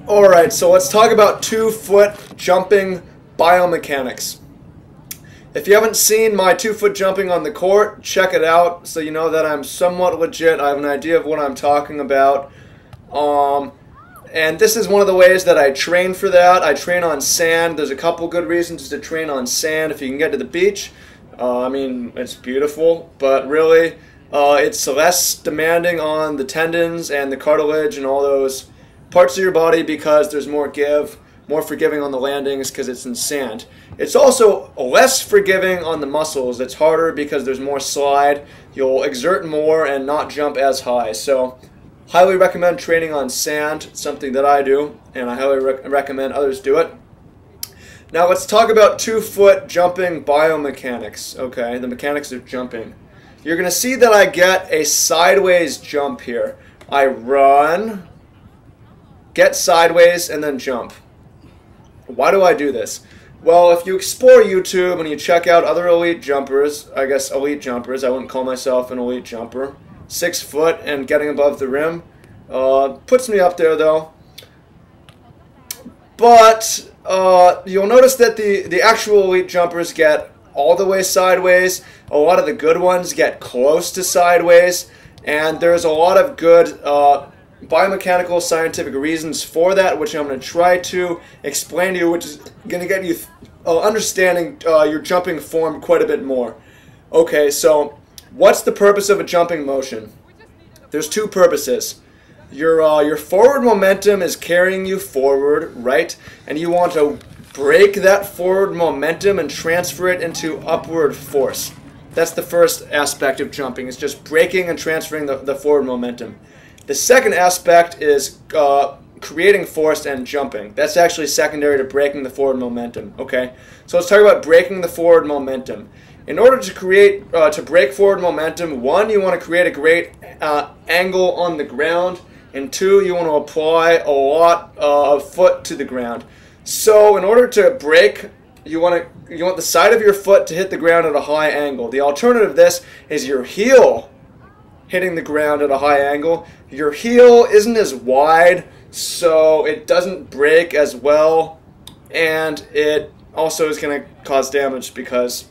Alright, so let's talk about 2-foot jumping biomechanics. If you haven't seen my 2-foot jumping on the court, check it out so you know that I'm somewhat legit. I have an idea of what I'm talking about. And this is one of the ways that I train for that. I train on sand. There's a couple good reasons to train on sand if you can get to the beach. I mean, it's beautiful, but really it's less demanding on the tendons and the cartilage and all those parts of your body because there's more give, more forgiving on the landings because it's in sand. It's also less forgiving on the muscles. It's harder because there's more slide. You'll exert more and not jump as high. So highly recommend training on sand. It's something that I do, and I highly recommend others do it. Now let's talk about 2-foot jumping biomechanics. Okay, the mechanics of jumping. You're going to see that I get a sideways jump here. I run, get sideways, and then jump. Why do I do this? Well, if you explore YouTube and you check out other elite jumpers, I guess elite jumpers, I wouldn't call myself an elite jumper, 6 foot and getting above the rim, puts me up there though. But you'll notice that the actual elite jumpers get all the way sideways. A lot of the good ones get close to sideways, and there's a lot of good biomechanical scientific reasons for that, which I'm going to try to explain to you, which is going to get you understanding your jumping form quite a bit more. Okay, so what's the purpose of a jumping motion? There's 2 purposes. Your forward momentum is carrying you forward, right? And you want to break that forward momentum and transfer it into upward force. That's the first aspect of jumping. It's just breaking and transferring the forward momentum. The second aspect is creating force and jumping. That's actually secondary to breaking the forward momentum. Okay, so let's talk about breaking the forward momentum. In order to break forward momentum, 1, you want to create a great angle on the ground, and 2, you want to apply a lot of foot to the ground. So in order to break, you want the side of your foot to hit the ground at a high angle. The alternative to this is your heel hitting the ground at a high angle. Your heel isn't as wide, so it doesn't break as well, and it also is going to cause damage because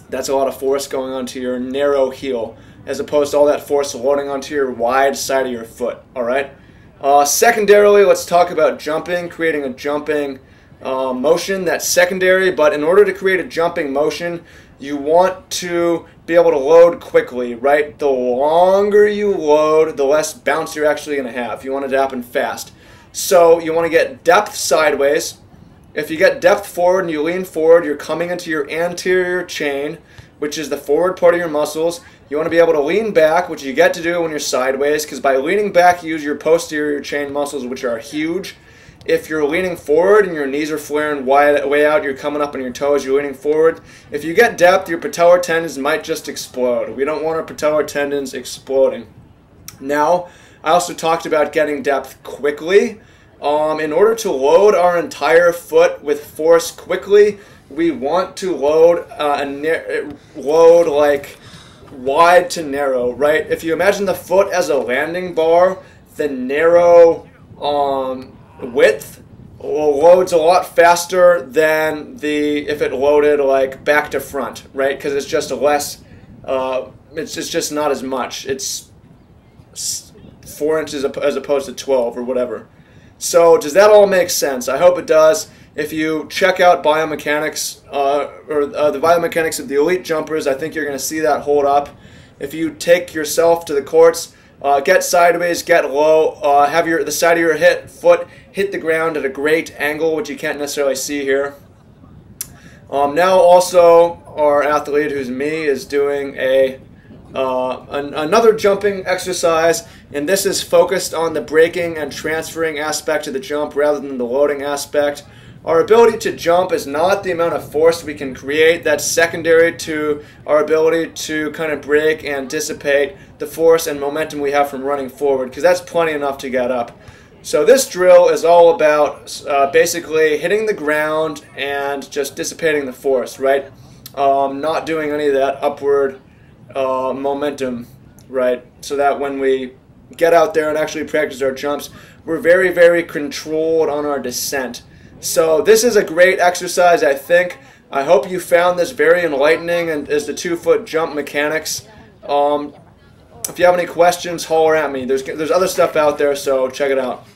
that's a lot of force going onto your narrow heel as opposed to all that force loading onto your wide side of your foot. Alright? Secondarily, let's talk about jumping, creating a jumping motion. That's secondary, but in order to create a jumping motion, you want to be able to load quickly, right? The longer you load, the less bounce you're actually going to have. You want it to happen fast. So you want to get depth sideways. If you get depth forward and you lean forward, you're coming into your anterior chain, which is the forward part of your muscles. You want to be able to lean back, which you get to do when you're sideways, because by leaning back, you use your posterior chain muscles, which are huge. If you're leaning forward and your knees are flaring way out, you're coming up on your toes, you're leaning forward. If you get depth, your patellar tendons might just explode. We don't want our patellar tendons exploding. Now, I also talked about getting depth quickly. In order to load our entire foot with force quickly, we want to load like wide to narrow, right? If you imagine the foot as a landing bar, the narrow width loads a lot faster than if it loaded like back to front, right? Because it's just less, it's just not as much. It's 4 inches as opposed to 12 or whatever. So does that all make sense? I hope it does. If you check out biomechanics or the biomechanics of the elite jumpers, I think you're going to see that hold up. If you take yourself to the courts, get sideways, get low, have the side of your foot hit the ground at a great angle, which you can't necessarily see here. Now also our athlete, who's me, is doing another jumping exercise, and this is focused on the breaking and transferring aspect of the jump rather than the loading aspect. Our ability to jump is not the amount of force we can create. That's secondary to our ability to kind of break and dissipate the force and momentum we have from running forward, because that's plenty enough to get up. So this drill is all about basically hitting the ground and just dissipating the force, right? Not doing any of that upward momentum, right? So that when we get out there and actually practice our jumps, we're very, very controlled on our descent. So this is a great exercise, I think. I hope you found this very enlightening and as the 2-foot jump mechanics. If you have any questions, holler at me. There's other stuff out there, so check it out.